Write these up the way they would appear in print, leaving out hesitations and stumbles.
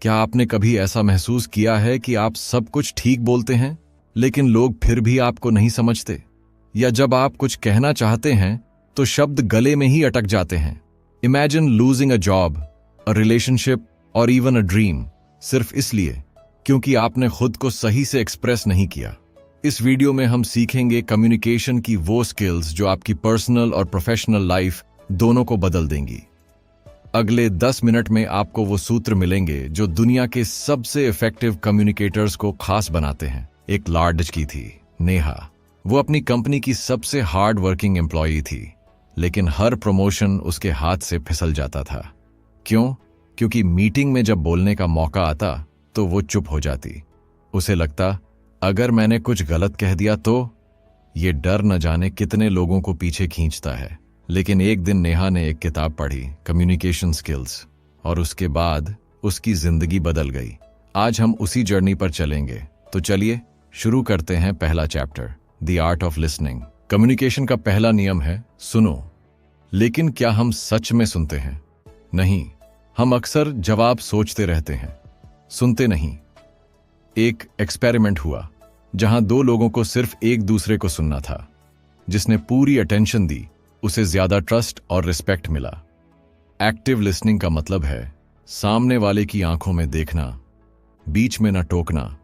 क्या आपने कभी ऐसा महसूस किया है कि आप सब कुछ ठीक बोलते हैं लेकिन लोग फिर भी आपको नहीं समझते? या जब आप कुछ कहना चाहते हैं तो शब्द गले में ही अटक जाते हैं? Imagine losing a job, a relationship और इवन अ ड्रीम, सिर्फ इसलिए क्योंकि आपने खुद को सही से एक्सप्रेस नहीं किया। इस वीडियो में हम सीखेंगे कम्युनिकेशन की वो स्किल्स जो आपकी पर्सनल और प्रोफेशनल लाइफ दोनों को बदल देंगी। अगले 10 मिनट में आपको वो सूत्र मिलेंगे जो दुनिया के सबसे इफेक्टिव कम्युनिकेटर्स को खास बनाते हैं। एक लार्ज की थी, नेहा। वो अपनी कंपनी की सबसे हार्ड वर्किंग एम्प्लॉई थी, लेकिन हर प्रमोशन उसके हाथ से फिसल जाता था। क्यों? क्योंकि मीटिंग में जब बोलने का मौका आता तो वो चुप हो जाती। उसे लगता, अगर मैंने कुछ गलत कह दिया तो? ये डर न जाने कितने लोगों को पीछे खींचता है। लेकिन एक दिन नेहा ने एक किताब पढ़ी, कम्युनिकेशन स्किल्स, और उसके बाद उसकी जिंदगी बदल गई। आज हम उसी जर्नी पर चलेंगे। तो चलिए शुरू करते हैं पहला chapter, the art of listening. Communication का पहला नियम है सुनो। लेकिन क्या हम सच में सुनते हैं? नहीं, हम अक्सर जवाब सोचते रहते हैं, सुनते नहीं। एक एक्सपेरिमेंट हुआ जहां 2 लोगों को सिर्फ एक दूसरे को सुनना था। जिसने पूरी अटेंशन दी उसे ज्यादा ट्रस्ट और रिस्पेक्ट मिला। एक्टिव लिसनिंग का मतलब है सामने वाले की आंखों में देखना, बीच में न टोकना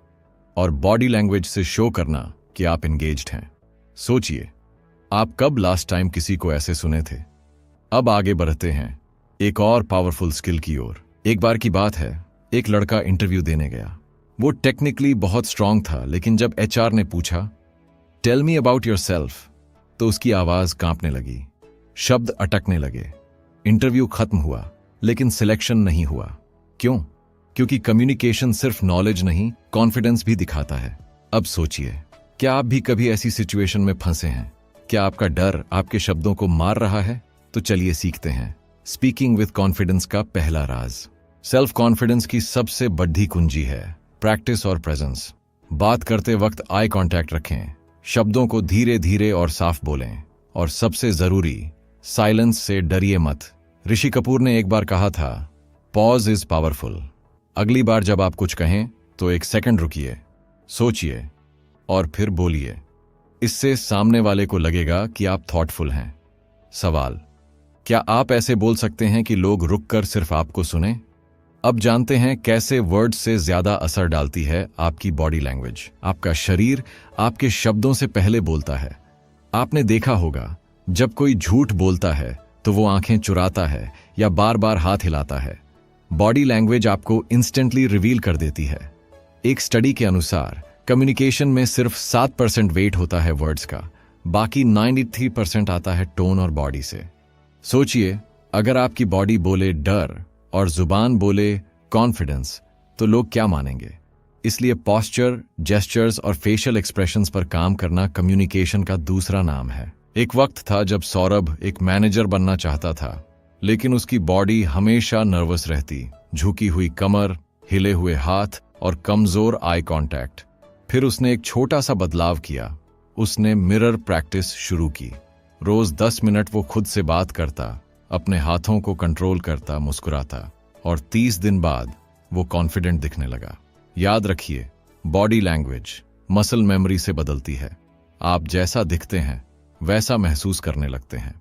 और बॉडी लैंग्वेज से शो करना कि आप एंगेज्ड हैं। सोचिए, आप कब लास्ट टाइम किसी को ऐसे सुने थे? अब आगे बढ़ते हैं एक और पावरफुल स्किल की ओर। एक बार की बात है, एक लड़का इंटरव्यू देने गया। वो टेक्निकली बहुत स्ट्रांग था, लेकिन जब एचआर ने पूछा, टेल मी अबाउट योरसेल्फ, तो उसकी आवाज कांपने लगी, शब्द अटकने लगे। इंटरव्यू खत्म हुआ, लेकिन सिलेक्शन नहीं हुआ। क्यों? क्योंकि कम्युनिकेशन सिर्फ नॉलेज नहीं, कॉन्फिडेंस भी दिखाता है। अब सोचिए, क्या आप भी कभी ऐसी सिचुएशन में फंसे हैं? क्या आपका डर आपके शब्दों को मार रहा है? तो चलिए सीखते हैं स्पीकिंग विद कॉन्फिडेंस का पहला राज। सेल्फ कॉन्फिडेंस की सबसे बड़ी कुंजी है प्रैक्टिस और प्रेजेंस। बात करते वक्त आई कांटेक्ट रखें, शब्दों को धीरे धीरे और साफ बोलें, और सबसे जरूरी, साइलेंस से डरिए मत। ऋषि कपूर ने एक बार कहा था, पॉज इज पावरफुल। अगली बार जब आप कुछ कहें तो 1 सेकंड रुकिए, सोचिए और फिर बोलिए। इससे सामने वाले को लगेगा कि आप थॉटफुल हैं। सवाल, क्या आप ऐसे बोल सकते हैं कि लोग रुककर सिर्फ आपको सुने? अब जानते हैं कैसे वर्ड्स से ज्यादा असर डालती है आपकी बॉडी लैंग्वेज। आपका शरीर आपके शब्दों से पहले बोलता है। आपने देखा होगा, जब कोई झूठ बोलता है तो वो आंखें चुराता है या बार बार हाथ हिलाता है। बॉडी लैंग्वेज आपको इंस्टेंटली रिवील कर देती है। एक स्टडी के अनुसार कम्युनिकेशन में सिर्फ 7% वेट होता है वर्ड्स का, बाकी 93% आता है टोन और बॉडी से। सोचिए, अगर आपकी बॉडी बोले डर और जुबान बोले कॉन्फिडेंस, तो लोग क्या मानेंगे? इसलिए पॉस्चर, जेस्चर्स और फेशियल एक्सप्रेशंस पर काम करना कम्युनिकेशन का दूसरा नाम है। एक वक्त था जब सौरभ एक मैनेजर बनना चाहता था, लेकिन उसकी बॉडी हमेशा नर्वस रहती। झुकी हुई कमर, हिले हुए हाथ और कमजोर आई कांटेक्ट। फिर उसने एक छोटा सा बदलाव किया। उसने मिरर प्रैक्टिस शुरू की। रोज 10 मिनट वो खुद से बात करता, अपने हाथों को कंट्रोल करता, मुस्कुराता, और 30 दिन बाद वो कॉन्फिडेंट दिखने लगा। याद रखिए, बॉडी लैंग्वेज मसल मेमोरी से बदलती है। आप जैसा दिखते हैं वैसा महसूस करने लगते हैं।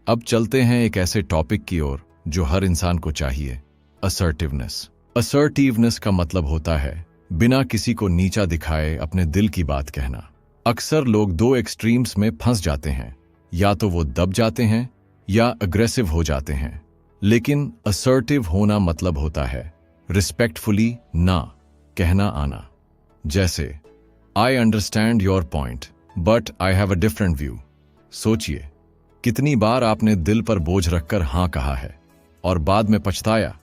अब चलते हैं एक ऐसे टॉपिक की ओर जो हर इंसान को चाहिए, असर्टिवनेस। असर्टिवनेस का मतलब होता है बिना किसी को नीचा दिखाए अपने दिल की बात कहना। अक्सर लोग 2 एक्सट्रीम्स में फंस जाते हैं, या तो वो दब जाते हैं या अग्रेसिव हो जाते हैं। लेकिन असर्टिव होना मतलब होता है रिस्पेक्टफुली ना कहना आना। जैसे, I understand your point but I have a different view. सोचिए, कितनी बार आपने दिल पर बोझ रखकर हाँ कहा है और बाद में पछताया।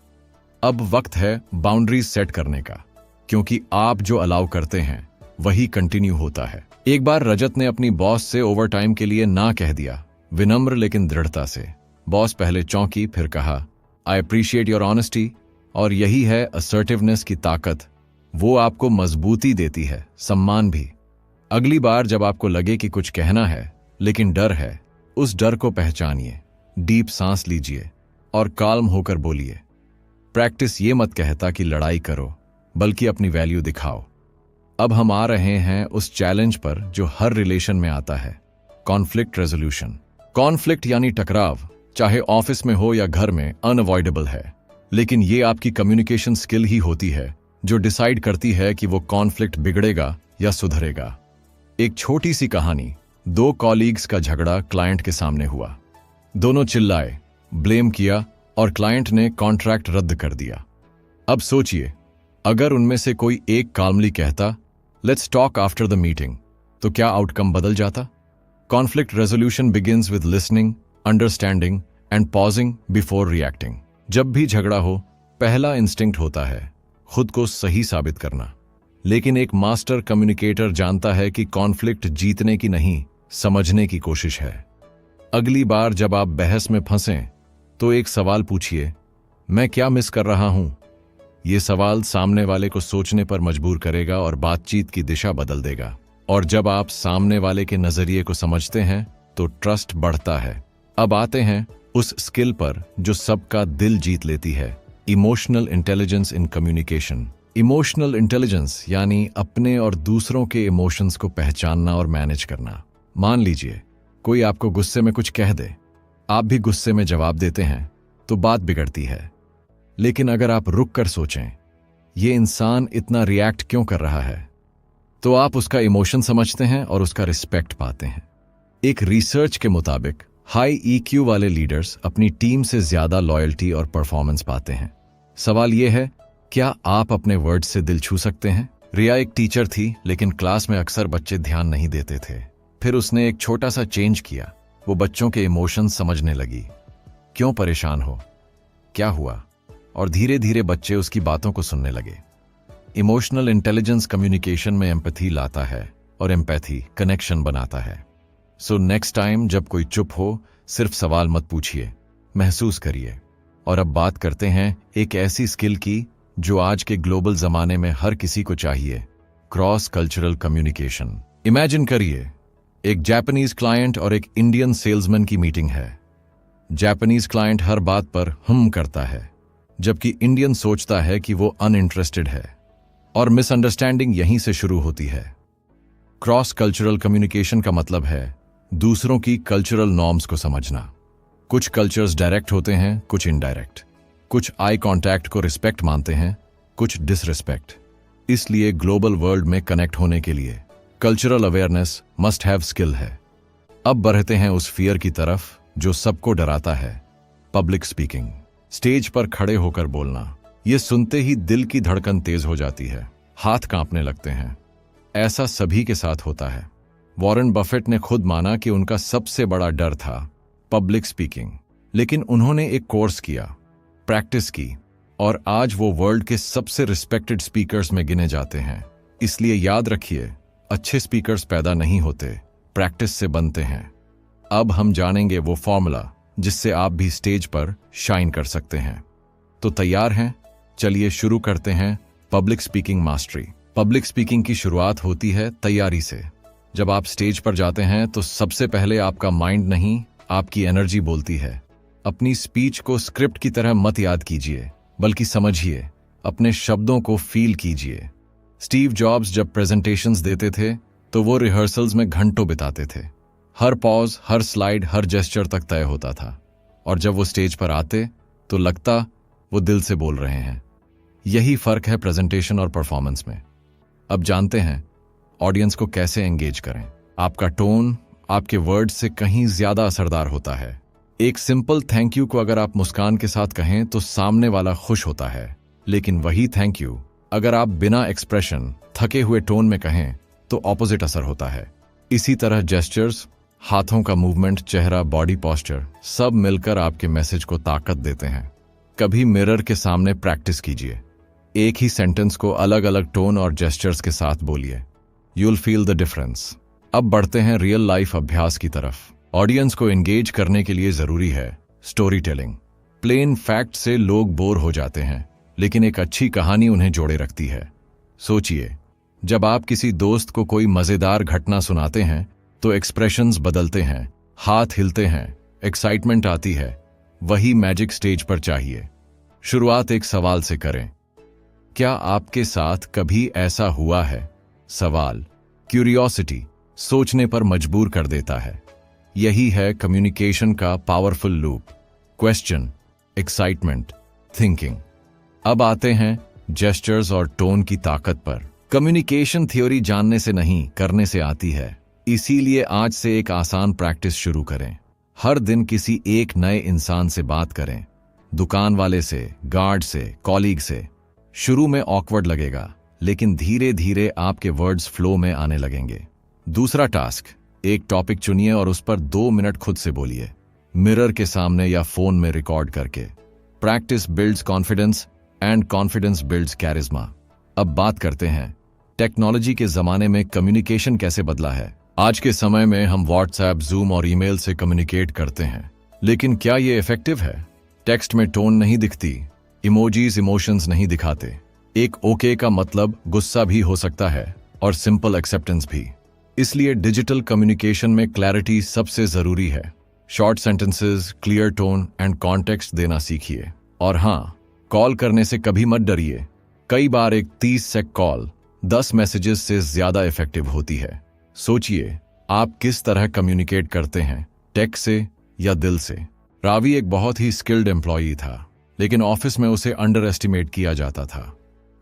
अब वक्त है बाउंड्रीज सेट करने का, क्योंकि आप जो अलाउ करते हैं वही कंटिन्यू होता है। एक बार रजत ने अपनी बॉस से ओवरटाइम के लिए ना कह दिया, विनम्र लेकिन दृढ़ता से। बॉस पहले चौंकी, फिर कहा, आई अप्रिशिएट योर ऑनेस्टी। और यही है असर्टिवनेस की ताकत। वो आपको मजबूती देती है, सम्मान भी। अगली बार जब आपको लगे कि कुछ कहना है लेकिन डर है, उस डर को पहचानिए, डीप सांस लीजिए और काल्म होकर बोलिए, प्रैक्टिस ये मत कहता कि लड़ाई करो, बल्कि अपनी वैल्यू दिखाओ। अब हम आ रहे हैं उस चैलेंज पर जो हर रिलेशन में आता है, कॉन्फ्लिक्ट रेजोल्यूशन। कॉन्फ्लिक्ट यानी टकराव, चाहे ऑफिस में हो या घर में, अनअवॉइडेबल है। लेकिन ये आपकी कम्युनिकेशन स्किल ही होती है जो डिसाइड करती है कि वो कॉन्फ्लिक्ट बिगड़ेगा या सुधरेगा। एक छोटी सी कहानी, 2 कॉलीग्स का झगड़ा क्लाइंट के सामने हुआ। दोनों चिल्लाए, ब्लेम किया और क्लाइंट ने कॉन्ट्रैक्ट रद्द कर दिया। अब सोचिए, अगर उनमें से कोई एक काल्मली कहता, let's talk after the meeting, तो क्या आउटकम बदल जाता? Conflict resolution begins with listening, understanding and pausing before reacting. जब भी झगड़ा हो, पहला इंस्टिंक्ट होता है खुद को सही साबित करना। लेकिन एक मास्टर कम्युनिकेटर जानता है कि कॉन्फ्लिक्ट जीतने की नहीं, समझने की कोशिश है। अगली बार जब आप बहस में फंसें तो एक सवाल पूछिए, मैं क्या मिस कर रहा हूं? यह सवाल सामने वाले को सोचने पर मजबूर करेगा और बातचीत की दिशा बदल देगा। और जब आप सामने वाले के नजरिए को समझते हैं तो ट्रस्ट बढ़ता है। अब आते हैं उस स्किल पर जो सबका दिल जीत लेती है, emotional intelligence in communication. Emotional intelligence यानी अपने और दूसरों के इमोशंस को पहचानना और मैनेज करना। मान लीजिए कोई आपको गुस्से में कुछ कह दे, आप भी गुस्से में जवाब देते हैं तो बात बिगड़ती है। लेकिन अगर आप रुक कर सोचें, ये इंसान इतना रिएक्ट क्यों कर रहा है, तो आप उसका इमोशन समझते हैं और उसका रिस्पेक्ट पाते हैं। एक रिसर्च के मुताबिक हाई ईक्यू वाले लीडर्स अपनी टीम से ज्यादा लॉयल्टी और परफॉर्मेंस पाते हैं। सवाल यह है, क्या आप अपने वर्ड से दिल छू सकते हैं? रिया एक टीचर थी, लेकिन क्लास में अक्सर बच्चे ध्यान नहीं देते थे। फिर उसने एक छोटा सा चेंज किया। वो बच्चों के इमोशंस समझने लगी, क्यों परेशान हो, क्या हुआ, और धीरे धीरे बच्चे उसकी बातों को सुनने लगे। इमोशनल इंटेलिजेंस कम्युनिकेशन में एम्पैथी लाता है और एम्पैथी कनेक्शन बनाता है। सो नेक्स्ट टाइम जब कोई चुप हो, सिर्फ सवाल मत पूछिए, महसूस करिए। और अब बात करते हैं एक ऐसी स्किल की जो आज के ग्लोबल जमाने में हर किसी को चाहिए, क्रॉस कल्चरल कम्युनिकेशन। इमेजिन करिए, एक जापानीज क्लाइंट और एक इंडियन सेल्समैन की मीटिंग है। जापानीज क्लाइंट हर बात पर करता है, जबकि इंडियन सोचता है कि वो अनइंटरेस्टेड है, और मिसअंडरस्टैंडिंग यहीं से शुरू होती है। क्रॉस कल्चरल कम्युनिकेशन का मतलब है दूसरों की कल्चरल नॉर्म्स को समझना। कुछ कल्चर्स डायरेक्ट होते हैं, कुछ इनडायरेक्ट। कुछ आई कांटेक्ट को रिस्पेक्ट मानते हैं, कुछ डिसरिस्पेक्ट। इसलिए ग्लोबल वर्ल्ड में कनेक्ट होने के लिए cultural awareness must have skill है। अब बढ़ते हैं उस फियर की तरफ जो सबको डराता है, पब्लिक स्पीकिंग। स्टेज पर खड़े होकर बोलना। ये सुनते ही दिल की धड़कन तेज हो जाती है, हाथ कांपने लगते हैं। ऐसा सभी के साथ होता है। वॉरेन बफेट ने खुद माना कि उनका सबसे बड़ा डर था पब्लिक स्पीकिंग, लेकिन उन्होंने एक कोर्स किया, प्रैक्टिस की, और आज वो वर्ल्ड के सबसे रिस्पेक्टेड स्पीकर्स में गिने जाते हैं। इसलिए याद रखिए, अच्छे स्पीकर्स पैदा नहीं होते, प्रैक्टिस से बनते हैं। अब हम जानेंगे वो फॉर्मूला जिससे आप भी स्टेज पर शाइन कर सकते हैं। तो तैयार हैं? चलिए शुरू करते हैं public speaking mastery. Public speaking की शुरुआत होती है तैयारी से। जब आप स्टेज पर जाते हैं तो सबसे पहले आपका माइंड नहीं, आपकी एनर्जी बोलती है। अपनी स्पीच को स्क्रिप्ट की तरह मत याद कीजिए, बल्कि समझिए, अपने शब्दों को फील कीजिए। स्टीव जॉब्स जब प्रेजेंटेशंस देते थे तो वो रिहर्सल्स में घंटों बिताते थे। हर पॉज, हर स्लाइड, हर जेस्चर तक तय होता था, और जब वो स्टेज पर आते तो लगता वो दिल से बोल रहे हैं। यही फर्क है प्रेजेंटेशन और परफॉर्मेंस में। अब जानते हैं ऑडियंस को कैसे एंगेज करें। आपका टोन आपके वर्ड से कहीं ज्यादा असरदार होता है। एक सिंपल थैंक यू को अगर आप मुस्कान के साथ कहें तो सामने वाला खुश होता है, लेकिन वही थैंक यू अगर आप बिना एक्सप्रेशन, थके हुए टोन में कहें तो ऑपोजिट असर होता है। इसी तरह जेस्चर्स, हाथों का मूवमेंट, चेहरा, बॉडी पोस्चर सब मिलकर आपके मैसेज को ताकत देते हैं। कभी मिरर के सामने प्रैक्टिस कीजिए। एक ही सेंटेंस को अलग अलग टोन और जेस्चर्स के साथ बोलिए। You'll feel the difference. अब बढ़ते हैं रियल लाइफ अभ्यास की तरफ। ऑडियंस को एंगेज करने के लिए जरूरी है स्टोरी टेलिंग। प्लेन फैक्ट से लोग बोर हो जाते हैं, लेकिन एक अच्छी कहानी उन्हें जोड़े रखती है। सोचिए, जब आप किसी दोस्त को कोई मजेदार घटना सुनाते हैं तो एक्सप्रेशंस बदलते हैं, हाथ हिलते हैं, एक्साइटमेंट आती है। वही मैजिक स्टेज पर चाहिए। शुरुआत एक सवाल से करें। क्या आपके साथ कभी ऐसा हुआ है? सवाल क्यूरियोसिटी सोचने पर मजबूर कर देता है। यही है कम्युनिकेशन का powerful loop. Question, excitement, thinking. अब आते हैं जेस्चर्स और टोन की ताकत पर। कम्युनिकेशन थ्योरी जानने से नहीं, करने से आती है। इसीलिए आज से एक आसान प्रैक्टिस शुरू करें। हर दिन किसी एक नए इंसान से बात करें। दुकान वाले से, गार्ड से, कॉलीग से। शुरू में ऑकवर्ड लगेगा, लेकिन धीरे धीरे आपके वर्ड्स फ्लो में आने लगेंगे। दूसरा टास्क, एक टॉपिक चुनिए और उस पर 2 मिनट खुद से बोलिए, मिरर के सामने या फोन में रिकॉर्ड करके। Practice builds confidence and confidence builds charisma. अब बात करते हैं टेक्नोलॉजी के जमाने में कम्युनिकेशन कैसे बदला है। आज के समय में हम व्हाट्सएप, जूम और ईमेल से कम्युनिकेट करते हैं, लेकिन क्या ये इफेक्टिव है? टेक्स्ट में टोन नहीं दिखती, इमोजीज इमोशंस नहीं दिखाते। एक ओके का मतलब गुस्सा भी हो सकता है और सिंपल एक्सेप्टेंस भी। इसलिए डिजिटल कम्युनिकेशन में क्लैरिटी सबसे जरूरी है। Short sentences, clear tone and context देना सीखिए। और हाँ, कॉल करने से कभी मत डरिए। कई बार एक 30 सेकंड कॉल 10 मैसेजेस से ज्यादा इफेक्टिव होती है। सोचिए, आप किस तरह कम्युनिकेट करते हैं, टेक्स्ट से या दिल से? रावी एक बहुत ही स्किल्ड एम्प्लॉई था, लेकिन ऑफिस में उसे अंडर एस्टिमेट किया जाता था।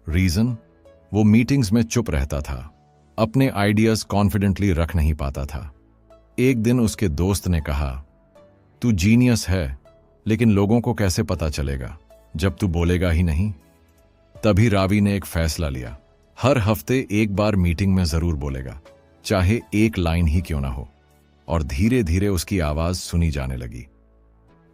रीजन? वो मीटिंग्स में चुप रहता था, अपने आइडियाज कॉन्फिडेंटली रख नहीं पाता था। एक दिन उसके दोस्त ने कहा, तू जीनियस है, लेकिन लोगों को कैसे पता चलेगा जब तू बोलेगा ही नहीं? तभी रावी ने एक फैसला लिया, हर हफ्ते एक बार मीटिंग में जरूर बोलेगा, चाहे एक लाइन ही क्यों ना हो। और धीरे धीरे उसकी आवाज सुनी जाने लगी।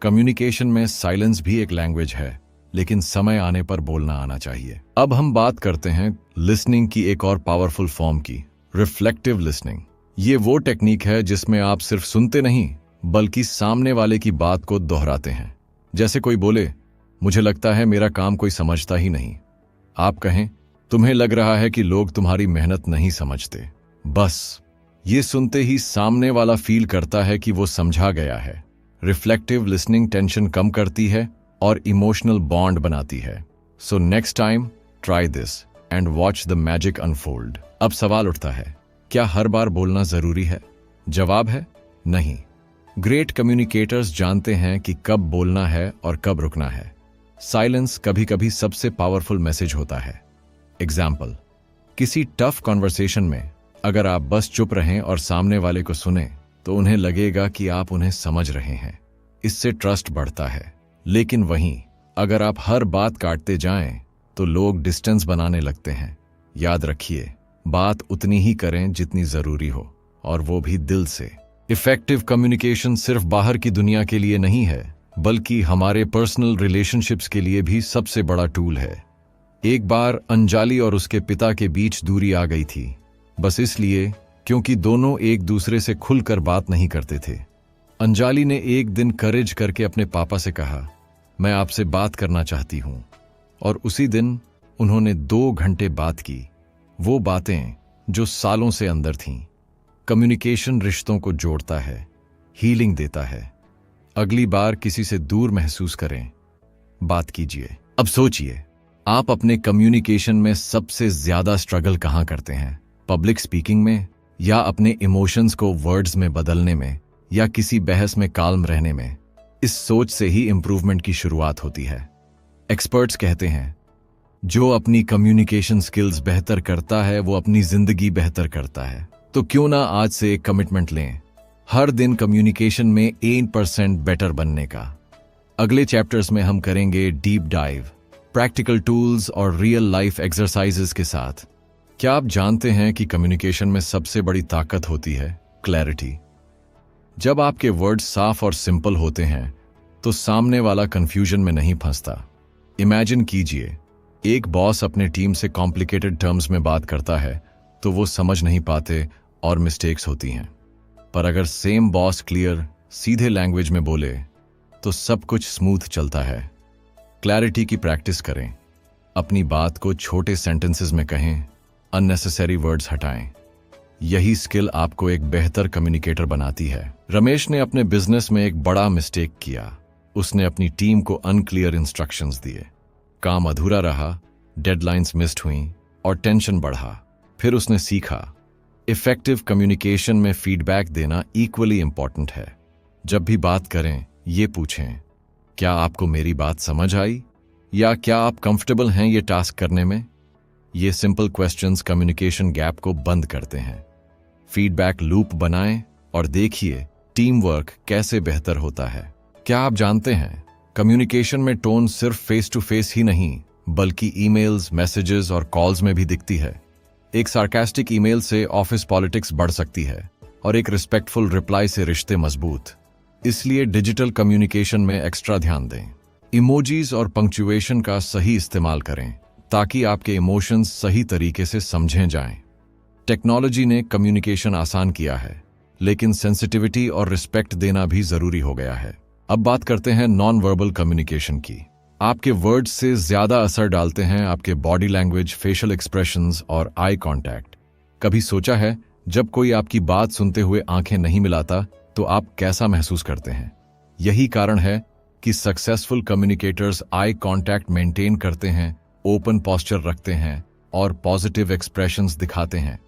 कम्युनिकेशन में साइलेंस भी एक लैंग्वेज है, लेकिन समय आने पर बोलना आना चाहिए। अब हम बात करते हैं लिसनिंग की एक और पावरफुल फॉर्म की, रिफ्लेक्टिव लिसनिंग। ये वो टेक्निक है जिसमें आप सिर्फ सुनते नहीं, बल्कि सामने वाले की बात को दोहराते हैं। जैसे कोई बोले, मुझे लगता है मेरा काम कोई समझता ही नहीं। आप कहें, तुम्हें लग रहा है कि लोग तुम्हारी मेहनत नहीं समझते। बस ये सुनते ही सामने वाला फील करता है कि वो समझा गया है। रिफ्लेक्टिव लिसनिंग टेंशन कम करती है और इमोशनल बॉन्ड बनाती है। So next time try this and watch the magic unfold. अब सवाल उठता है, क्या हर बार बोलना जरूरी है? जवाब है नहीं। ग्रेट कम्युनिकेटर्स जानते हैं कि कब बोलना है और कब रुकना है। साइलेंस कभी कभी सबसे पावरफुल मैसेज होता है। एग्जाम्पल, किसी टफ कॉन्वर्सेशन में अगर आप बस चुप रहें और सामने वाले को सुने, तो उन्हें लगेगा कि आप उन्हें समझ रहे हैं। इससे ट्रस्ट बढ़ता है। लेकिन वहीं अगर आप हर बात काटते जाएं, तो लोग डिस्टेंस बनाने लगते हैं। याद रखिए, बात उतनी ही करें जितनी जरूरी हो, और वो भी दिल से। इफेक्टिव कम्युनिकेशन सिर्फ बाहर की दुनिया के लिए नहीं है, बल्कि हमारे पर्सनल रिलेशनशिप्स के लिए भी सबसे बड़ा टूल है। एक बार अंजलि और उसके पिता के बीच दूरी आ गई थी, बस इसलिए क्योंकि दोनों एक दूसरे से खुलकर बात नहीं करते थे। अंजलि ने एक दिन करेज करके अपने पापा से कहा, मैं आपसे बात करना चाहती हूं। और उसी दिन उन्होंने 2 घंटे बात की, वो बातें जो सालों से अंदर थीं। कम्युनिकेशन रिश्तों को जोड़ता है, हीलिंग देता है। अगली बार किसी से दूर महसूस करें, बात कीजिए। अब सोचिए, आप अपने कम्युनिकेशन में सबसे ज्यादा स्ट्रगल कहां करते हैं? पब्लिक स्पीकिंग में, या अपने इमोशंस को वर्ड्स में बदलने में, या किसी बहस में काल्म रहने में? इस सोच से ही इंप्रूवमेंट की शुरुआत होती है। एक्सपर्ट्स कहते हैं, जो अपनी कम्युनिकेशन स्किल्स बेहतर करता है, वो अपनी जिंदगी बेहतर करता है। तो क्यों ना आज से एक कमिटमेंट लें, हर दिन कम्युनिकेशन में 1% बेटर बनने का। अगले चैप्टर्स में हम करेंगे डीप डाइव, प्रैक्टिकल टूल्स और रियल लाइफ एक्सरसाइजेस के साथ। क्या आप जानते हैं कि कम्युनिकेशन में सबसे बड़ी ताकत होती है क्लैरिटी? जब आपके वर्ड्स साफ और सिंपल होते हैं, तो सामने वाला कंफ्यूजन में नहीं फंसता। इमेजिन कीजिए, एक बॉस अपने टीम से कॉम्प्लिकेटेड टर्म्स में बात करता है, तो वो समझ नहीं पाते और मिस्टेक्स होती हैं। पर अगर सेम बॉस क्लियर, सीधे लैंग्वेज में बोले, तो सब कुछ स्मूथ चलता है। क्लैरिटी की प्रैक्टिस करें, अपनी बात को छोटे सेंटेंसेस में कहें, अननेसेसरी वर्ड्स हटाएं। यही स्किल आपको एक बेहतर कम्युनिकेटर बनाती है। रमेश ने अपने बिजनेस में एक बड़ा मिस्टेक किया। उसने अपनी टीम को अनक्लियर इंस्ट्रक्शंस दिए। काम अधूरा रहा, डेडलाइंस मिस्ड हुई और टेंशन बढ़ा। फिर उसने सीखा, इफेक्टिव कम्युनिकेशन में फीडबैक देना इक्वली इंपॉर्टेंट है। जब भी बात करें, ये पूछें, क्या आपको मेरी बात समझ आई, या क्या आप कंफर्टेबल हैं ये टास्क करने में। ये सिंपल क्वेश्चंस कम्युनिकेशन गैप को बंद करते हैं। फीडबैक लूप बनाएं और देखिए टीम वर्क कैसे बेहतर होता है। क्या आप जानते हैं, कम्युनिकेशन में टोन सिर्फ फेस टू फेस ही नहीं बल्कि ईमेल्स, मैसेजेस और कॉल्स में भी दिखती है। एक सार्कास्टिक ईमेल से ऑफिस पॉलिटिक्स बढ़ सकती है और एक रिस्पेक्टफुल रिप्लाई से रिश्ते मजबूत। इसलिए डिजिटल कम्युनिकेशन में एक्स्ट्रा ध्यान दें। इमोजीज और पंक्चुएशन का सही इस्तेमाल करें ताकि आपके इमोशंस सही तरीके से समझे जाएं। टेक्नोलॉजी ने कम्युनिकेशन आसान किया है, लेकिन सेंसिटिविटी और रिस्पेक्ट देना भी जरूरी हो गया है। अब बात करते हैं नॉन वर्बल कम्युनिकेशन की। आपके वर्ड्स से ज्यादा असर डालते हैं आपके बॉडी लैंग्वेज, फेशियल एक्सप्रेशंस और आई कांटेक्ट। कभी सोचा है, जब कोई आपकी बात सुनते हुए आंखें नहीं मिलाता तो आप कैसा महसूस करते हैं? यही कारण है कि successful communicators eye contact maintain करते हैं, ओपन पोस्चर रखते हैं और पॉजिटिव एक्सप्रेशंस दिखाते हैं।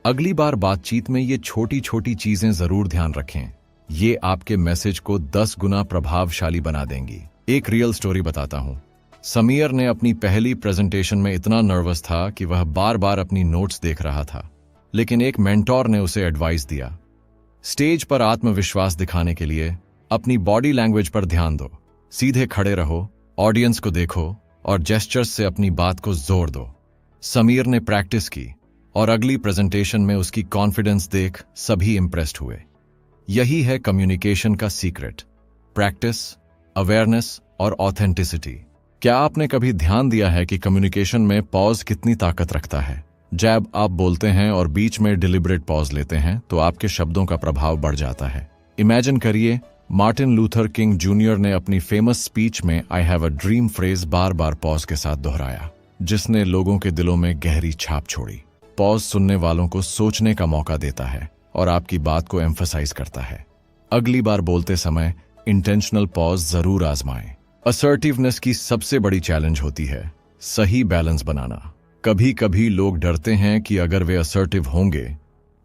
अगली बार बातचीत में ये छोटी छोटी चीजें जरूर ध्यान रखें। ये आपके मैसेज को 10 गुना प्रभावशाली बना देंगी। एक रियल स्टोरी बताता हूं। समीर ने अपनी पहली प्रेजेंटेशन में इतना नर्वस था कि वह बार बार अपनी नोट्स देख रहा था, लेकिन एक मेंटोर ने उसे एडवाइस दिया, स्टेज पर आत्मविश्वास दिखाने के लिए अपनी बॉडी लैंग्वेज पर ध्यान दो, सीधे खड़े रहो, ऑडियंस को देखो और जेस्चर्स से अपनी बात को जोर दो। समीर ने प्रैक्टिस की और अगली प्रेजेंटेशन में उसकी कॉन्फिडेंस देख सभी इंप्रेस्ड हुए। यही है कम्युनिकेशन का सीक्रेट, प्रैक्टिस, अवेयरनेस और ऑथेंटिसिटी। क्या आपने कभी ध्यान दिया है कि कम्युनिकेशन में पॉज कितनी ताकत रखता है? जब आप बोलते हैं और बीच में डिलिबरेट पॉज लेते हैं तो आपके शब्दों का प्रभाव बढ़ जाता है। इमेजिन करिए, मार्टिन लूथर किंग जूनियर ने अपनी फेमस स्पीच में I have a dream phrase bar bar pause के साथ दोहराया, जिसने लोगों के दिलों में गहरी छाप छोड़ी। पॉज सुनने वालों को सोचने का मौका देता है और आपकी बात को एम्फसाइज करता है। अगली बार बोलते समय इंटेंशनल पॉज जरूर आजमाएं। असर्टिवनेस की सबसे बड़ी चैलेंज होती है सही बैलेंस बनाना। कभी कभी लोग डरते हैं कि अगर वे असर्टिव होंगे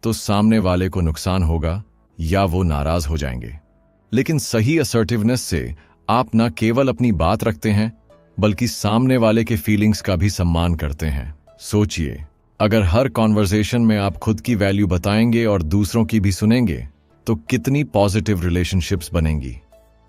तो सामने वाले को नुकसान होगा या वो नाराज हो जाएंगे। लेकिन सही असर्टिवनेस से आप न केवल अपनी बात रखते हैं बल्कि सामने वाले के फीलिंग्स का भी सम्मान करते हैं। सोचिए, अगर हर कॉन्वर्सेशन में आप खुद की वैल्यू बताएंगे और दूसरों की भी सुनेंगे तो कितनी पॉजिटिव रिलेशनशिप्स बनेंगी।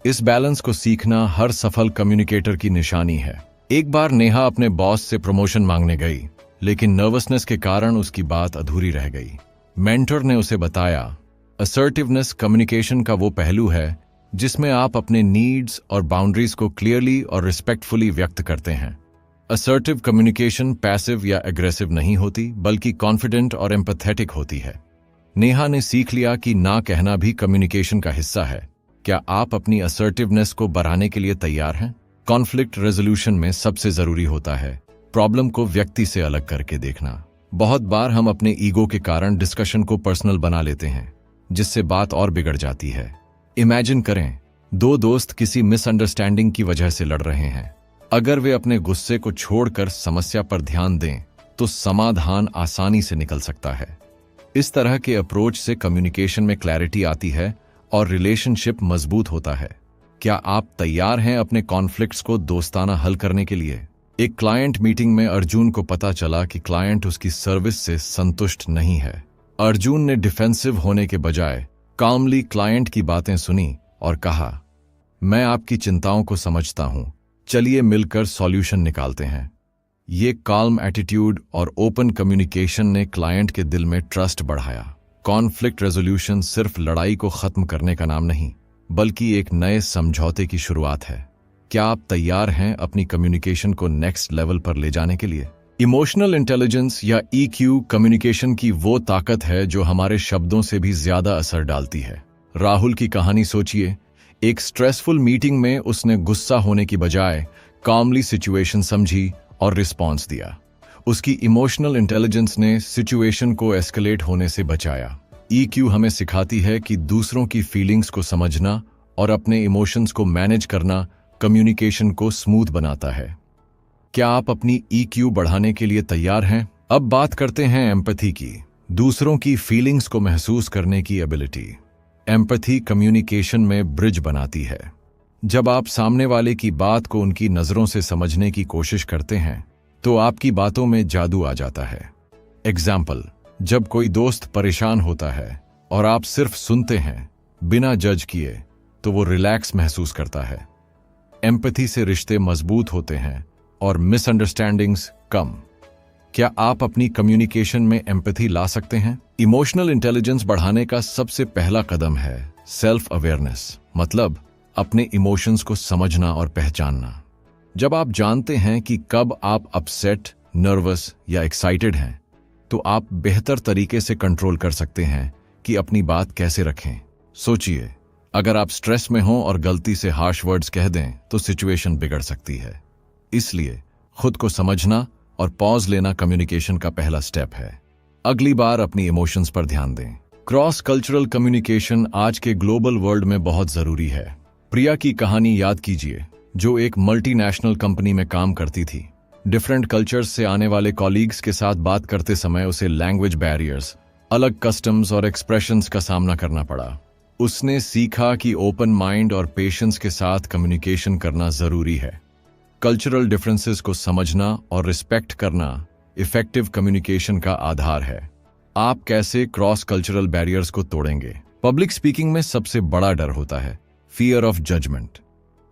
इस बैलेंस को सीखना हर सफल कम्युनिकेटर की निशानी है। एक बार नेहा अपने बॉस से प्रमोशन मांगने गई, लेकिन नर्वसनेस के कारण उसकी बात अधूरी रह गई। मेंटर ने उसे बताया, असर्टिवनेस कम्युनिकेशन का वो पहलू है जिसमें आप अपने नीड्स और बाउंड्रीज को क्लियरली और रिस्पेक्टफुली व्यक्त करते हैं। असर्टिव कम्युनिकेशन पैसिव या एग्रेसिव नहीं होती बल्कि कॉन्फिडेंट और एम्पैथेटिक होती है। नेहा ने सीख लिया कि ना कहना भी कम्युनिकेशन का हिस्सा है। क्या आप अपनी असर्टिवनेस को बढ़ाने के लिए तैयार हैं? कॉन्फ्लिक्ट रेजोल्यूशन में सबसे जरूरी होता है प्रॉब्लम को व्यक्ति से अलग करके देखना। बहुत बार हम अपने ईगो के कारण डिस्कशन को पर्सनल बना लेते हैं, जिससे बात और बिगड़ जाती है। इमेजिन करें, 2 दोस्त किसी मिसअंडरस्टैंडिंग की वजह से लड़ रहे हैं। अगर वे अपने गुस्से को छोड़कर समस्या पर ध्यान दें तो समाधान आसानी से निकल सकता है। इस तरह के अप्रोच से कम्युनिकेशन में क्लैरिटी आती है और रिलेशनशिप मजबूत होता है। क्या आप तैयार हैं अपने कॉन्फ्लिक्ट्स को दोस्ताना हल करने के लिए? एक क्लाइंट मीटिंग में अर्जुन को पता चला कि क्लाइंट उसकी सर्विस से संतुष्ट नहीं है। अर्जुन ने डिफेंसिव होने के बजाय कामली क्लाइंट की बातें सुनी और कहा, मैं आपकी चिंताओं को समझता हूं, चलिए मिलकर सॉल्यूशन निकालते हैं। ये काल्म एटीट्यूड और ओपन कम्युनिकेशन ने क्लाइंट के दिल में ट्रस्ट बढ़ाया। कॉन्फ्लिक्ट रेजोल्यूशन सिर्फ लड़ाई को खत्म करने का नाम नहीं बल्कि एक नए समझौते की शुरुआत है। क्या आप तैयार हैं अपनी कम्युनिकेशन को नेक्स्ट लेवल पर ले जाने के लिए? इमोशनल इंटेलिजेंस या EQ कम्युनिकेशन की वो ताकत है जो हमारे शब्दों से भी ज्यादा असर डालती है। राहुल की कहानी सोचिए। एक स्ट्रेसफुल मीटिंग में उसने गुस्सा होने की बजाय कामली सिचुएशन समझी और रिस्पॉन्स दिया। उसकी इमोशनल इंटेलिजेंस ने सिचुएशन को एस्केलेट होने से बचाया। EQ हमें सिखाती है कि दूसरों की फीलिंग्स को समझना और अपने इमोशंस को मैनेज करना कम्युनिकेशन को स्मूथ बनाता है। क्या आप अपनी EQ बढ़ाने के लिए तैयार हैं? अब बात करते हैं एम्पैथी की, दूसरों की फीलिंग्स को महसूस करने की एबिलिटी। एम्पैथी कम्युनिकेशन में ब्रिज बनाती है। जब आप सामने वाले की बात को उनकी नजरों से समझने की कोशिश करते हैं तो आपकी बातों में जादू आ जाता है। एग्जाम्पल, जब कोई दोस्त परेशान होता है और आप सिर्फ सुनते हैं बिना जज किए तो वो रिलैक्स महसूस करता है। एम्पैथी से रिश्ते मजबूत होते हैं और मिसअंडरस्टैंडिंग्स कम। क्या आप अपनी कम्युनिकेशन में एम्पैथी ला सकते हैं? इमोशनल इंटेलिजेंस बढ़ाने का सबसे पहला कदम है सेल्फ अवेयरनेस, मतलब अपने इमोशंस को समझना और पहचानना। जब आप जानते हैं कि कब आप अपसेट, नर्वस या एक्साइटेड हैं, तो आप बेहतर तरीके से कंट्रोल कर सकते हैं कि अपनी बात कैसे रखें। सोचिए, अगर आप स्ट्रेस में हों और गलती से हार्श वर्ड्स कह दें तो सिचुएशन बिगड़ सकती है। इसलिए खुद को समझना और पॉज लेना कम्युनिकेशन का पहला स्टेप है। अगली बार अपनी इमोशंस पर ध्यान दें। क्रॉस कल्चरल कम्युनिकेशन आज के ग्लोबल वर्ल्ड में बहुत जरूरी है। प्रिया की कहानी याद कीजिए, जो एक मल्टीनेशनल कंपनी में काम करती थी। डिफरेंट कल्चर्स से आने वाले कॉलीग्स के साथ बात करते समय उसे लैंग्वेज बैरियर्स, अलग कस्टम्स और एक्सप्रेशंस का सामना करना पड़ा। उसने सीखा कि ओपन माइंड और पेशेंस के साथ कम्युनिकेशन करना जरूरी है। कल्चरल डिफरेंसेस को समझना और रिस्पेक्ट करना इफेक्टिव कम्युनिकेशन का आधार है। आप कैसे क्रॉस कल्चरल बैरियर्स को तोड़ेंगे? पब्लिक स्पीकिंग में सबसे बड़ा डर होता है फियर ऑफ जजमेंट।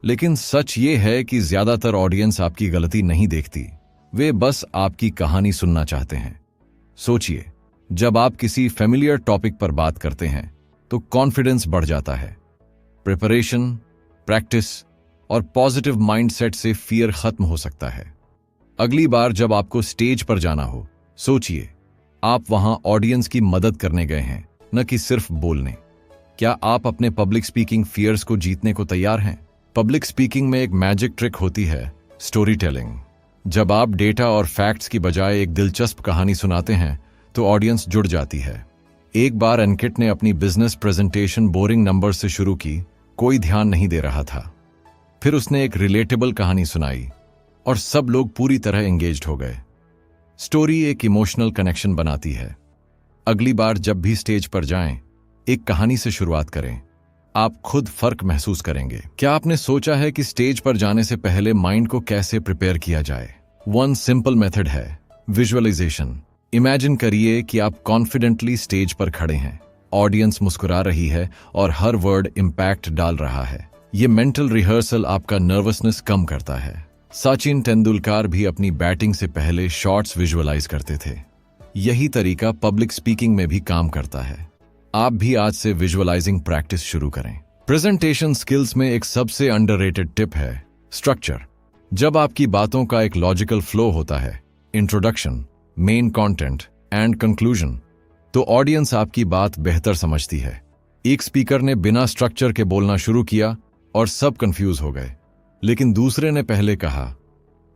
लेकिन सच ये है कि ज्यादातर ऑडियंस आपकी गलती नहीं देखती, वे बस आपकी कहानी सुनना चाहते हैं। सोचिए, जब आप किसी फेमिलियर टॉपिक पर बात करते हैं तो कॉन्फिडेंस बढ़ जाता है। प्रिपरेशन, प्रैक्टिस और पॉजिटिव माइंडसेट से फियर खत्म हो सकता है। अगली बार जब आपको स्टेज पर जाना हो, सोचिए आप वहां ऑडियंस की मदद करने गए हैं, न कि सिर्फ बोलने। क्या आप अपने पब्लिक स्पीकिंग फियर्स को जीतने को तैयार हैं? पब्लिक स्पीकिंग में एक मैजिक ट्रिक होती है, स्टोरी टेलिंग। जब आप डेटा और फैक्ट्स की बजाय एक दिलचस्प कहानी सुनाते हैं तो ऑडियंस जुड़ जाती है। एक बार एनकिट ने अपनी बिजनेस प्रेजेंटेशन बोरिंग नंबर से शुरू की, कोई ध्यान नहीं दे रहा था। फिर उसने एक रिलेटेबल कहानी सुनाई और सब लोग पूरी तरह एंगेज्ड हो गए। स्टोरी एक इमोशनल कनेक्शन बनाती है। अगली बार जब भी स्टेज पर जाएं, एक कहानी से शुरुआत करें। आप खुद फर्क महसूस करेंगे। क्या आपने सोचा है कि स्टेज पर जाने से पहले माइंड को कैसे प्रिपेयर किया जाए? वन सिंपल मेथड है विजुअलाइजेशन। इमेजिन करिए कि आप कॉन्फिडेंटली स्टेज पर खड़े हैं, ऑडियंस मुस्कुरा रही है और हर वर्ड इम्पैक्ट डाल रहा है। ये मेंटल रिहर्सल आपका नर्वसनेस कम करता है। सचिन तेंदुलकर भी अपनी बैटिंग से पहले शॉट्स विजुअलाइज करते थे। यही तरीका पब्लिक स्पीकिंग में भी काम करता है। आप भी आज से विजुअलाइजिंग प्रैक्टिस शुरू करें। प्रेजेंटेशन स्किल्स में एक सबसे अंडररेटेड टिप है स्ट्रक्चर। जब आपकी बातों का एक लॉजिकल फ्लो होता है, introduction, main content and conclusion, तो ऑडियंस आपकी बात बेहतर समझती है। एक स्पीकर ने बिना स्ट्रक्चर के बोलना शुरू किया और सब कंफ्यूज हो गए, लेकिन दूसरे ने पहले कहा,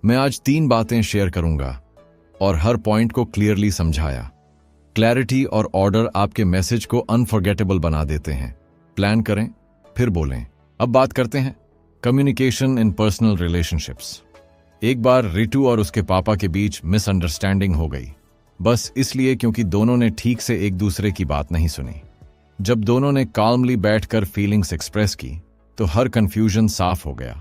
मैं आज 3 बातें शेयर करूंगा, और हर पॉइंट को क्लियरली समझाया। क्लैरिटी और ऑर्डर आपके मैसेज को अनफॉरगेटेबल बना देते हैं। प्लान करें, फिर बोलें। अब बात करते हैं कम्युनिकेशन इन पर्सनल रिलेशनशिप्स। एक बार रितु और उसके पापा के बीच मिसअंडरस्टैंडिंग हो गई, बस इसलिए क्योंकि दोनों ने ठीक से एक दूसरे की बात नहीं सुनी। जब दोनों ने काल्मली बैठकर फीलिंग्स एक्सप्रेस की तो हर कंफ्यूजन साफ हो गया।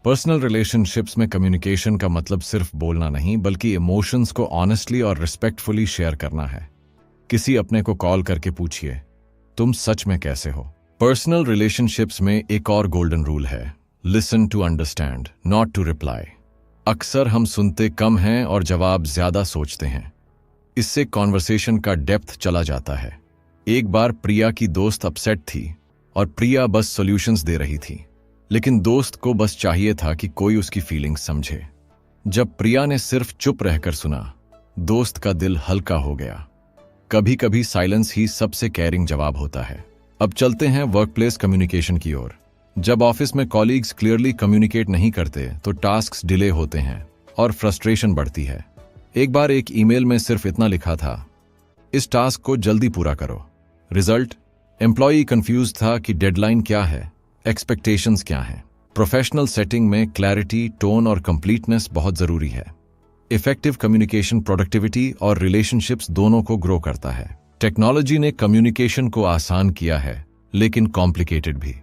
पर्सनल रिलेशनशिप्स में कम्युनिकेशन का मतलब सिर्फ बोलना नहीं, बल्कि इमोशंस को ऑनेस्टली और रिस्पेक्टफुली शेयर करना है। किसी अपने को कॉल करके पूछिए, तुम सच में कैसे हो? पर्सनल रिलेशनशिप्स में एक और गोल्डन रूल है, listen to understand, not to reply. अक्सर हम सुनते कम हैं और जवाब ज्यादा सोचते हैं। इससे कॉन्वर्सेशन का डेप्थ चला जाता है। एक बार प्रिया की दोस्त अपसेट थी और प्रिया बस सॉल्यूशंस दे रही थी, लेकिन दोस्त को बस चाहिए था कि कोई उसकी फीलिंग्स समझे। जब प्रिया ने सिर्फ चुप रहकर सुना, दोस्त का दिल हल्का हो गया। कभी कभी साइलेंस ही सबसे केयरिंग जवाब होता है। अब चलते हैं वर्कप्लेस कम्युनिकेशन की ओर। जब ऑफिस में कॉलीग्स क्लियरली कम्युनिकेट नहीं करते तो टास्क्स डिले होते हैं और फ्रस्ट्रेशन बढ़ती है। एक बार एक ईमेल में सिर्फ इतना लिखा था, इस टास्क को जल्दी पूरा करो। रिजल्ट, एम्प्लॉई कंफ्यूज था कि डेडलाइन क्या है, एक्सपेक्टेशंस क्या हैं। प्रोफेशनल सेटिंग में क्लैरिटी, टोन और कंप्लीटनेस बहुत जरूरी है। इफेक्टिव कम्युनिकेशन प्रोडक्टिविटी और रिलेशनशिप्स दोनों को ग्रो करता है। टेक्नोलॉजी ने कम्युनिकेशन को आसान किया है, लेकिन कॉम्प्लिकेटेड भी।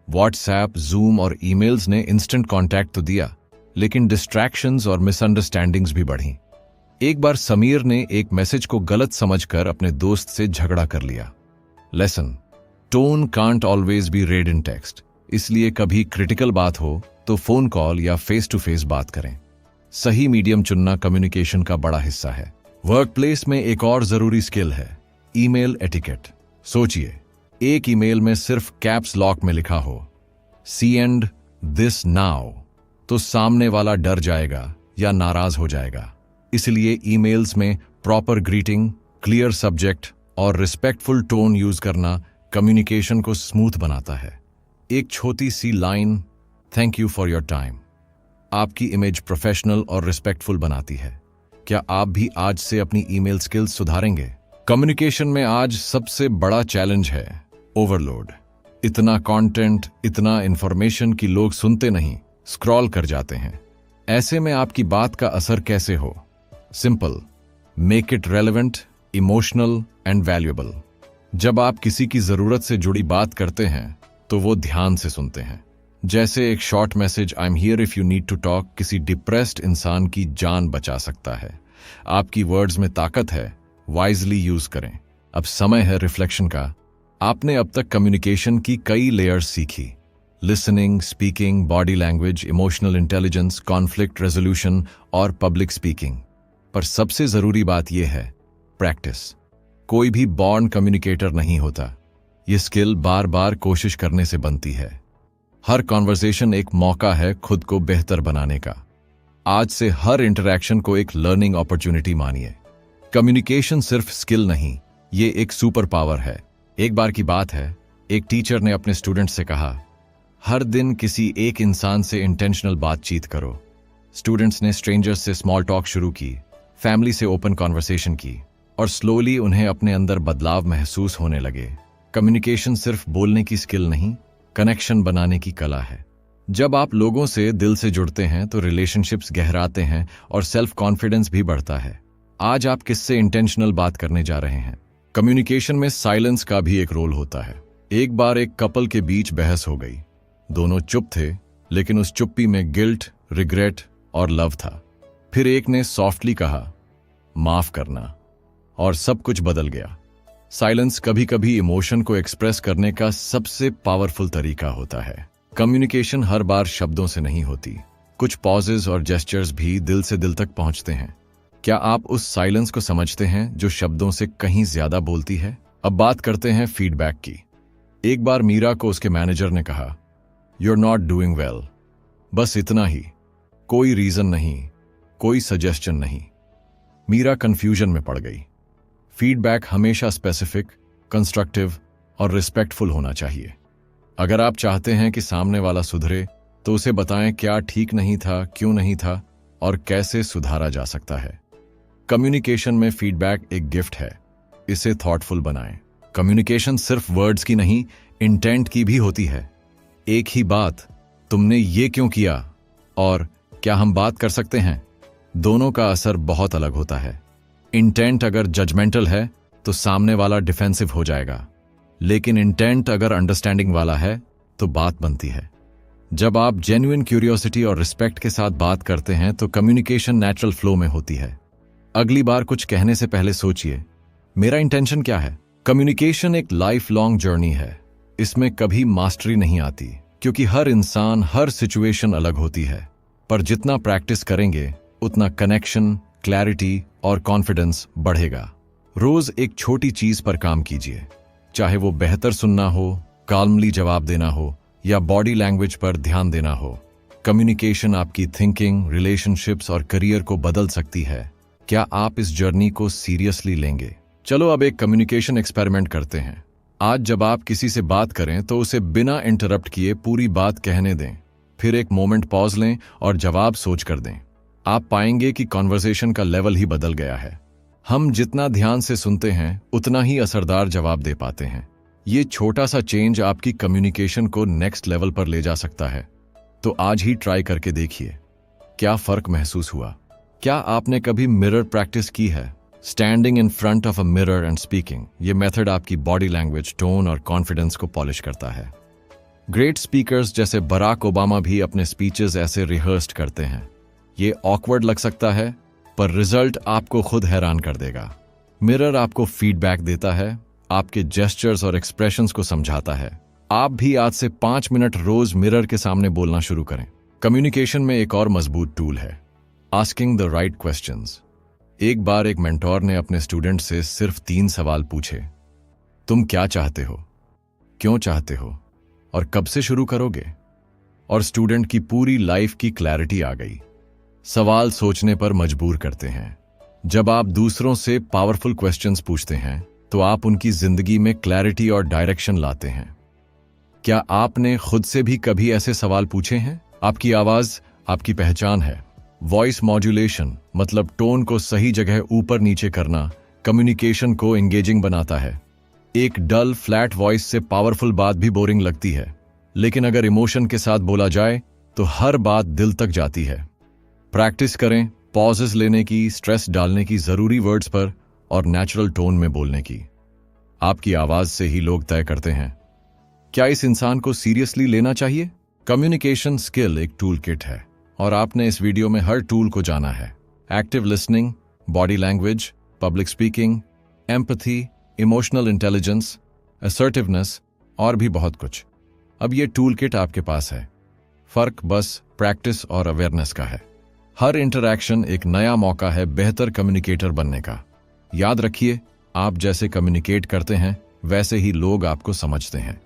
व्हाट्सएप, जूम और ईमेल्स ने इंस्टेंट कॉन्टैक्ट तो दिया, लेकिन डिस्ट्रैक्शंस और मिसअंडरस्टैंडिंग्स भी बढ़ी। एक बार समीर ने एक मैसेज को गलत समझकर अपने दोस्त से झगड़ा कर लिया। Lesson: tone can't always be red in text, इसलिए कभी क्रिटिकल बात हो तो फोन कॉल या फेस टू फेस बात करें। सही मीडियम चुनना कम्युनिकेशन का बड़ा हिस्सा है। वर्कप्लेस में एक और जरूरी स्किल है ईमेल एटिकेट। सोचिए, एक ईमेल में सिर्फ कैप्स लॉक में लिखा हो सेंड दिस नाउ, तो सामने वाला डर जाएगा या नाराज हो जाएगा। इसलिए ईमेल्स में प्रॉपर ग्रीटिंग, क्लियर सब्जेक्ट और रिस्पेक्टफुल टोन यूज करना कम्युनिकेशन को स्मूथ बनाता है। एक छोटी सी line, thank you for your time, आपकी इमेज प्रोफेशनल और रिस्पेक्टफुल बनाती है। क्या आप भी आज से अपनी ईमेल स्किल्स सुधारेंगे? कम्युनिकेशन में आज सबसे बड़ा चैलेंज है ओवरलोड। इतना कंटेंट, इतना इंफॉर्मेशन कि लोग सुनते नहीं, स्क्रॉल कर जाते हैं। ऐसे में आपकी बात का असर कैसे हो? Simple: make it relevant, emotional and valuable. जब आप किसी की जरूरत से जुड़ी बात करते हैं तो वो ध्यान से सुनते हैं। जैसे एक short message, I am here if you need to talk, किसी डिप्रेस्ड इंसान की जान बचा सकता है। आपकी वर्ड्स में ताकत है, वाइजली यूज करें। अब समय है रिफ्लेक्शन का। आपने अब तक कम्युनिकेशन की कई लेयर्स सीखी: listening, speaking, body language, emotional intelligence, conflict resolution और पब्लिक स्पीकिंग। पर सबसे जरूरी बात यह है प्रैक्टिस। कोई भी बॉर्न कम्युनिकेटर नहीं होता। यह स्किल बार बार कोशिश करने से बनती है। हर कॉन्वर्सेशन एक मौका है खुद को बेहतर बनाने का। आज से हर इंटरैक्शन को एक लर्निंग अपॉर्चुनिटी मानिए। कम्युनिकेशन सिर्फ स्किल नहीं, ये एक सुपर पावर है। एक बार की बात है, एक टीचर ने अपने स्टूडेंट से कहा, हर दिन किसी एक इंसान से इंटेंशनल बातचीत करो। स्टूडेंट्स ने स्ट्रेंजर्स से स्मॉल टॉक शुरू की, फैमिली से ओपन कॉन्वर्सेशन की, और स्लोली उन्हें अपने अंदर बदलाव महसूस होने लगे। कम्युनिकेशन सिर्फ बोलने की स्किल नहीं, कनेक्शन बनाने की कला है। जब आप लोगों से दिल से जुड़ते हैं तो रिलेशनशिप्स गहराते हैं और सेल्फ कॉन्फिडेंस भी बढ़ता है। आज आप किससे इंटेंशनल बात करने जा रहे हैं? कम्युनिकेशन में साइलेंस का भी एक रोल होता है। एक बार एक कपल के बीच बहस हो गई। दोनों चुप थे, लेकिन उस चुप्पी में गिल्ट, रिग्रेट और लव था। फिर एक ने सॉफ्टली कहा, माफ करना, और सब कुछ बदल गया। साइलेंस कभी कभी इमोशन को एक्सप्रेस करने का सबसे पावरफुल तरीका होता है। कम्युनिकेशन हर बार शब्दों से नहीं होती। कुछ पॉजेज और जेस्चर्स भी दिल से दिल तक पहुंचते हैं। क्या आप उस साइलेंस को समझते हैं जो शब्दों से कहीं ज्यादा बोलती है? अब बात करते हैं फीडबैक की। एक बार मीरा को उसके मैनेजर ने कहा, you are not doing well. बस इतना ही, कोई रीजन नहीं, कोई सजेशन नहीं। मीरा कंफ्यूजन में पड़ गई। फीडबैक हमेशा स्पेसिफिक, कंस्ट्रक्टिव और रिस्पेक्टफुल होना चाहिए। अगर आप चाहते हैं कि सामने वाला सुधरे, तो उसे बताएं क्या ठीक नहीं था, क्यों नहीं था और कैसे सुधारा जा सकता है। कम्युनिकेशन में फीडबैक एक गिफ्ट है, इसे थॉटफुल बनाएं। कम्युनिकेशन सिर्फ वर्ड्स की नहीं, इंटेंट की भी होती है। एक ही बात, तुमने ये क्यों किया और क्या हम बात कर सकते हैं, दोनों का असर बहुत अलग होता है। इंटेंट अगर जजमेंटल है तो सामने वाला डिफेंसिव हो जाएगा, लेकिन इंटेंट अगर अंडरस्टैंडिंग वाला है तो बात बनती है। जब आप जेन्युइन क्यूरियोसिटी और रिस्पेक्ट के साथ बात करते हैं तो कम्युनिकेशन नेचुरल फ्लो में होती है। अगली बार कुछ कहने से पहले सोचिए, मेरा इंटेंशन क्या है? कम्युनिकेशन एक लाइफ लॉन्ग जर्नी है। इसमें कभी मास्टरी नहीं आती, क्योंकि हर इंसान, हर सिचुएशन अलग होती है। पर जितना प्रैक्टिस करेंगे उतना कनेक्शन, क्लैरिटी और कॉन्फिडेंस बढ़ेगा। रोज एक छोटी चीज पर काम कीजिए, चाहे वो बेहतर सुनना हो, काल्मली जवाब देना हो या बॉडी लैंग्वेज पर ध्यान देना हो। कम्युनिकेशन आपकी थिंकिंग, रिलेशनशिप्स और करियर को बदल सकती है। क्या आप इस जर्नी को सीरियसली लेंगे? चलो अब एक कम्युनिकेशन एक्सपेरिमेंट करते हैं। आज जब आप किसी से बात करें तो उसे बिना इंटरप्ट किए पूरी बात कहने दें। फिर एक मोमेंट पॉज लें और जवाब सोच कर दें। आप पाएंगे कि कॉन्वर्सेशन का लेवल ही बदल गया है। हम जितना ध्यान से सुनते हैं उतना ही असरदार जवाब दे पाते हैं। ये छोटा सा चेंज आपकी कम्युनिकेशन को नेक्स्ट लेवल पर ले जा सकता है। तो आज ही ट्राई करके देखिए, क्या फर्क महसूस हुआ। क्या आपने कभी मिरर प्रैक्टिस की है? Standing in front of a mirror and speaking. ये मेथड आपकी बॉडी लैंग्वेज, टोन और कॉन्फिडेंस को पॉलिश करता है। ग्रेट स्पीकर्स जैसे बराक ओबामा भी अपने स्पीचेस ऐसे रिहर्स्ड करते हैं। ये ऑकवर्ड लग सकता है, पर रिजल्ट आपको खुद हैरान कर देगा। मिरर आपको फीडबैक देता है, आपके जेस्चर्स और एक्सप्रेशंस को समझाता है। आप भी आज से 5 मिनट रोज मिरर के सामने बोलना शुरू करें। कम्युनिकेशन में एक और मजबूत टूल है, आस्किंग द राइट क्वेश्चंस। एक बार एक मेंटोर ने अपने स्टूडेंट से सिर्फ 3 सवाल पूछे। तुम क्या चाहते हो, क्यों चाहते हो और कब से शुरू करोगे? और स्टूडेंट की पूरी लाइफ की क्लैरिटी आ गई। सवाल सोचने पर मजबूर करते हैं। जब आप दूसरों से पावरफुल क्वेश्चंस पूछते हैं तो आप उनकी जिंदगी में क्लैरिटी और डायरेक्शन लाते हैं। क्या आपने खुद से भी कभी ऐसे सवाल पूछे हैं? आपकी आवाज आपकी पहचान है। वॉइस मॉड्यूलेशन मतलब टोन को सही जगह ऊपर नीचे करना कम्युनिकेशन को एंगेजिंग बनाता है। एक डल फ्लैट वॉइस से पावरफुल बात भी बोरिंग लगती है, लेकिन अगर इमोशन के साथ बोला जाए तो हर बात दिल तक जाती है। प्रैक्टिस करें पॉजेस लेने की, स्ट्रेस डालने की, जरूरी वर्ड्स पर और नेचुरल टोन में बोलने की। आपकी आवाज से ही लोग तय करते हैं क्या इस इंसान को सीरियसली लेना चाहिए। कम्युनिकेशन स्किल एक टूल किट है और आपने इस वीडियो में हर टूल को जाना है। Active listening, body language, public speaking, empathy, emotional intelligence, assertiveness और भी बहुत कुछ। अब ये टूल किट आपके पास है। फर्क बस प्रैक्टिस और अवेयरनेस का है। हर इंटरैक्शन एक नया मौका है बेहतर कम्युनिकेटर बनने का। याद रखिए, आप जैसे कम्युनिकेट करते हैं वैसे ही लोग आपको समझते हैं।